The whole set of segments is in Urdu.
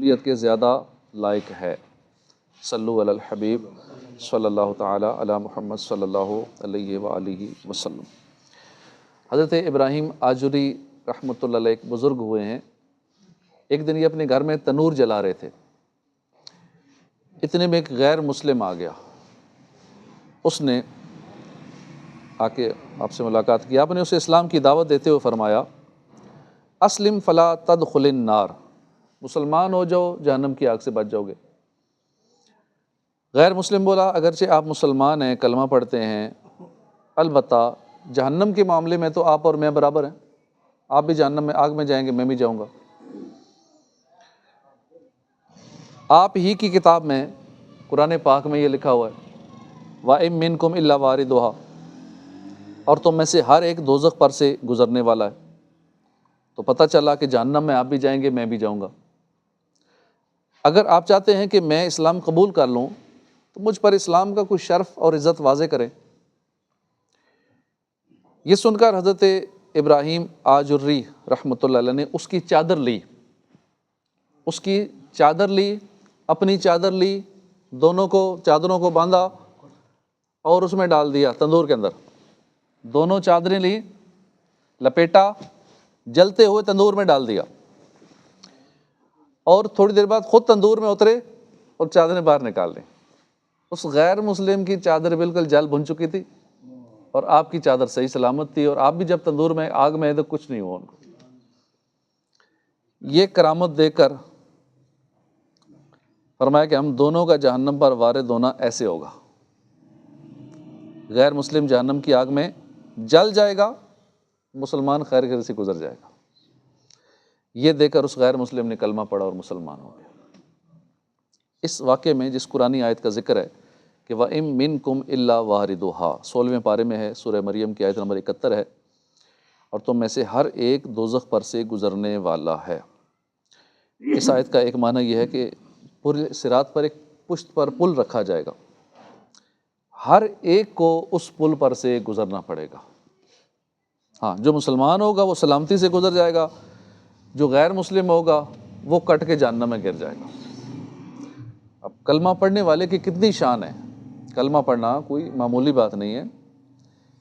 قبولیت کے زیادہ لائق ہے۔ صلو علی الحبیب صلی اللہ تعالی علی محمد صلی اللہ علیہ وآلہ وسلم۔ حضرت ابراہیم آجری رحمۃ اللہ علیہ ایک بزرگ ہوئے ہیں۔ ایک دن یہ اپنے گھر میں تنور جلا رہے تھے، اتنے میں ایک غیر مسلم آ گیا۔ اس نے آ کے آپ سے ملاقات کی، آپ نے اسے اسلام کی دعوت دیتے ہوئے فرمایا اسلم فلا تدخل النار، مسلمان ہو جاؤ جہنم کی آگ سے بچ جاؤ گے۔ غیر مسلم بولا اگرچہ آپ مسلمان ہیں، کلمہ پڑھتے ہیں، البتہ جہنم کے معاملے میں تو آپ اور میں برابر ہیں، آپ بھی جہنم میں آگ میں جائیں گے، میں بھی جاؤں گا۔ آپ ہی کی کتاب میں قرآن پاک میں یہ لکھا ہوا ہے وَإِن مِّنكُمْ إِلَّا وَارِدُهَا، اور تم میں سے ہر ایک دوزخ پر سے گزرنے والا ہے۔ تو پتہ چلا کہ جہنم میں آپ بھی جائیں گے، میں بھی جاؤں گا۔ اگر آپ چاہتے ہیں کہ میں اسلام قبول کر لوں تو مجھ پر اسلام کا کچھ شرف اور عزت واضح کریں۔ یہ سن کر حضرت ابراہیم آجری رحمۃ اللہ علیہ نے اس کی چادر لی، اس کی چادر لی، اپنی چادر لی، دونوں کو چادروں کو باندھا اور اس میں ڈال دیا تندور کے اندر۔ دونوں چادریں لی، لپیٹا، جلتے ہوئے تندور میں ڈال دیا، اور تھوڑی دیر بعد خود تندور میں اترے اور چادریں باہر نکال لیں۔ اس غیر مسلم کی چادر بالکل جل بھن چکی تھی اور آپ کی چادر صحیح سلامت تھی، اور آپ بھی جب تندور میں آگ میں تو کچھ نہیں ہوا ان کو۔ یہ کرامت دے کر فرمایا کہ ہم دونوں کا جہنم پر وارد ہونا ایسے ہوگا، غیر مسلم جہنم کی آگ میں جل جائے گا، مسلمان خیر خیر سے گزر جائے گا۔ یہ دے کر اس غیر مسلم نے کلمہ پڑھا اور مسلمان ہو گیا۔ اس واقعے میں جس قرآنی آیت کا ذکر ہے کہ وَإِن مِّنكُمْ إِلَّا وَارِدُهَا، 16ویں پارے میں ہے، سورہ مریم کی آیت نمبر 71 ہے، اور تم میں سے ہر ایک دوزخ پر سے گزرنے والا ہے۔ اس آیت کا ایک معنی یہ ہے کہ پل صراط پر ایک پشت پر پل رکھا جائے گا، ہر ایک کو اس پل پر سے گزرنا پڑے گا۔ ہاں، جو مسلمان ہوگا وہ سلامتی سے گزر جائے گا، جو غیر مسلم ہوگا وہ کٹ کے جہنم میں گر جائے گا۔ اب کلمہ پڑھنے والے کی کتنی شان ہے، کلمہ پڑھنا کوئی معمولی بات نہیں ہے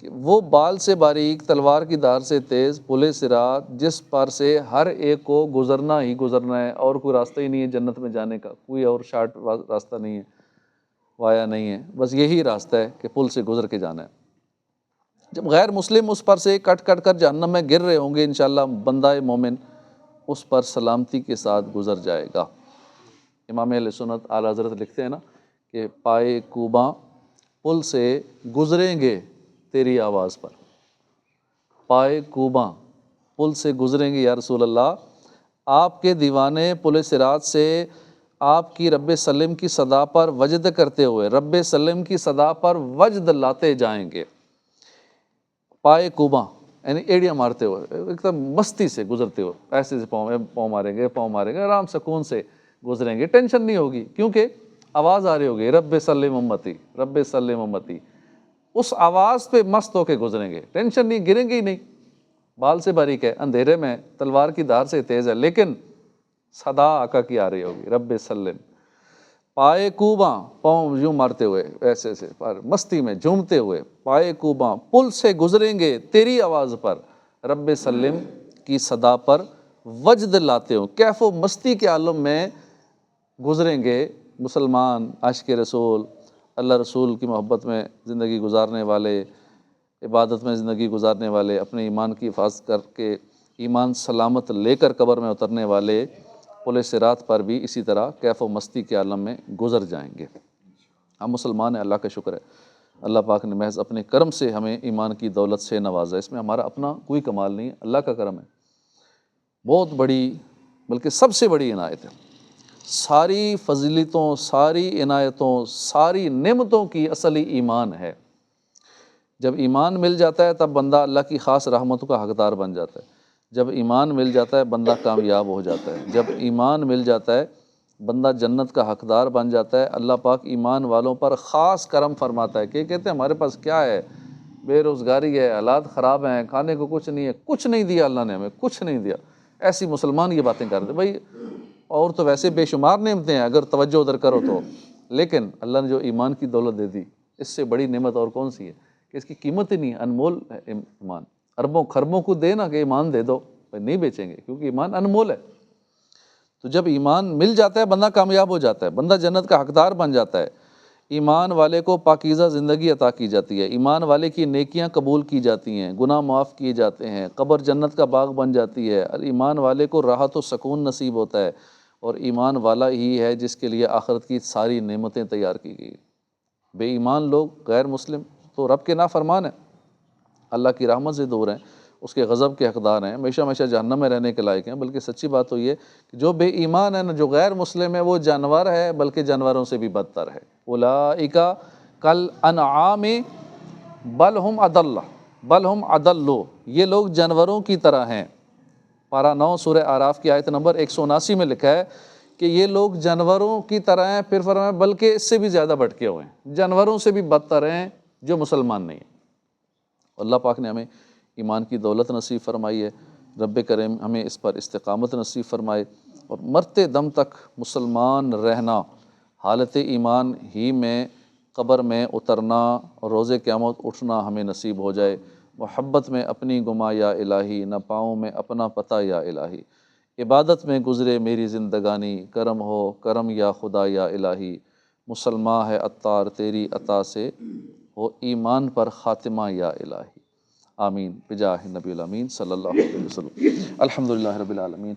کہ وہ بال سے باریک تلوار کی دھار سے تیز پل صراط جس پر سے ہر ایک کو گزرنا ہی گزرنا ہے، اور کوئی راستہ ہی نہیں ہے جنت میں جانے کا، کوئی اور شارٹ راستہ نہیں ہے، وایا نہیں ہے، بس یہی راستہ ہے کہ پل سے گزر کے جانا ہے۔ جب غیر مسلم اس پر سے کٹ کٹ کر جہنم میں گر رہے ہوں گے، انشاءاللہ بندہ مومن اس پر سلامتی کے ساتھ گزر جائے گا۔ امام اہل سنت اعلیٰ حضرت لکھتے ہیں نا کہ پائے کوباں پل سے گزریں گے تیری آواز پر، پائے کوباں پل سے گزریں گے یا رسول اللہ، آپ کے دیوانے پل صراط سے آپ کی رب سلم کی صدا پر وجد کرتے ہوئے، رب سلم کی صدا پر وجد لاتے جائیں گے۔ پائے کوباں یعنی ایڑیاں مارتے ہوئے، ایک دم مستی سے گزرتے ہوئے، ایسے سے پاؤں ماریں گے، پاؤں ماریں گے، آرام سکون سے گزریں گے، ٹینشن نہیں ہوگی، کیونکہ آواز آ رہی ہوگی رب سلم امتی، رب سلم امتی، اس آواز پہ مست ہو کے گزریں گے، ٹینشن نہیں، گریں گے ہی نہیں۔ بال سے باریک ہے، اندھیرے میں تلوار کی دھار سے تیز ہے، لیکن صدا آقا کی آ رہی ہوگی رب سلم۔ پائے کوباں پاؤں یوں مارتے ہوئے، ایسے سے مستی میں جھومتے ہوئے، پائے کوباں پل سے گزریں گے تیری آواز پر، رب سلم کی صدا پر وجد لاتے ہو، کیف و مستی کے عالم میں گزریں گے مسلمان، عاشق رسول، اللہ رسول کی محبت میں زندگی گزارنے والے، عبادت میں زندگی گزارنے والے، اپنے ایمان کی حفاظت کر کے ایمان سلامت لے کر قبر میں اترنے والے پل صراط پر بھی اسی طرح کیف و مستی کے عالم میں گزر جائیں گے۔ ہم مسلمان ہیں، اللہ کا شکر ہے، اللہ پاک نے محض اپنے کرم سے ہمیں ایمان کی دولت سے نوازا ہے، اس میں ہمارا اپنا کوئی کمال نہیں ہے، اللہ کا کرم ہے، بہت بڑی بلکہ سب سے بڑی عنایت ہے۔ ساری فضیلتوں، ساری عنایتوں، ساری نعمتوں کی اصل ہی ایمان ہے۔ جب ایمان مل جاتا ہے تب بندہ اللہ کی خاص رحمتوں کا حقدار بن جاتا ہے، جب ایمان مل جاتا ہے بندہ کامیاب ہو جاتا ہے، جب ایمان مل جاتا ہے بندہ جنت کا حقدار بن جاتا ہے۔ اللہ پاک ایمان والوں پر خاص کرم فرماتا ہے کہ کہتے ہیں ہمارے پاس کیا ہے، بے روزگاری ہے، حالات خراب ہیں، کھانے کو کچھ نہیں ہے، کچھ نہیں دیا اللہ نے ہمیں، کچھ نہیں دیا، ایسی مسلمان یہ باتیں کرتے بھائی، اور تو ویسے بے شمار نعمتیں ہیں اگر توجہ ادھر کرو تو، لیکن اللہ نے جو ایمان کی دولت دے دی، اس سے بڑی نعمت اور کون سی ہے کہ اس کی قیمت ہی نہیں ہے، انمول ہے ایمان۔ اربوں خربوں کو دے نا کہ ایمان دے دو، نہیں بیچیں گے کیونکہ ایمان انمول ہے۔ تو جب ایمان مل جاتا ہے بندہ کامیاب ہو جاتا ہے، بندہ جنت کا حقدار بن جاتا ہے۔ ایمان والے کو پاکیزہ زندگی عطا کی جاتی ہے، ایمان والے کی نیکیاں قبول کی جاتی ہیں، گناہ معاف کیے جاتے ہیں، قبر جنت کا باغ بن جاتی ہے، اور ایمان والے کو راحت و سکون نصیب ہوتا ہے، اور ایمان والا ہی ہے جس کے لیے آخرت کی ساری نعمتیں تیار کی گئی۔ بے ایمان لوگ، غیر مسلم تو رب کے نافرمان ہیں، اللہ کی رحمت سے دور ہیں، اس کے غضب کے حقدار ہیں، ہمیشہ ہمیشہ جہنم میں رہنے کے لائق ہیں۔ بلکہ سچی بات تو یہ کہ جو بے ایمان ہے نا، جو غیر مسلم ہے، وہ جانور ہے، بلکہ جانوروں سے بھی بدتر ہے۔ اولئک کالانعام بل ہم اضل، بل ہم اضل، یہ لوگ جانوروں کی طرح ہیں۔ پارہ 9 سورہ اعراف کی آیت نمبر 179 میں لکھا ہے کہ یہ لوگ جانوروں کی طرح ہیں، پھر فرمایا بلکہ اس سے بھی زیادہ بھٹکے ہوئے ہیں، جانوروں سے بھی بدتر ہیں جو مسلمان نہیں ہیں۔ اللہ پاک نے ہمیں ایمان کی دولت نصیب فرمائی ہے، رب کریم ہمیں اس پر استقامت نصیب فرمائے، اور مرتے دم تک مسلمان رہنا، حالت ایمان ہی میں قبر میں اترنا اور روز قیامت اٹھنا ہمیں نصیب ہو جائے۔ محبت میں اپنی گما یا الہی، نہ پاؤں میں اپنا پتہ یا الہی، عبادت میں گزرے میری زندگانی، کرم ہو کرم یا خدا یا الہی، مسلمان ہے عطار تیری عطا سے، ہو ایمان پر خاتمہ یا الہی۔ آمین بجاہ نبی الامین صلی اللہ علیہ وسلم۔ الحمدللہ رب العالمین۔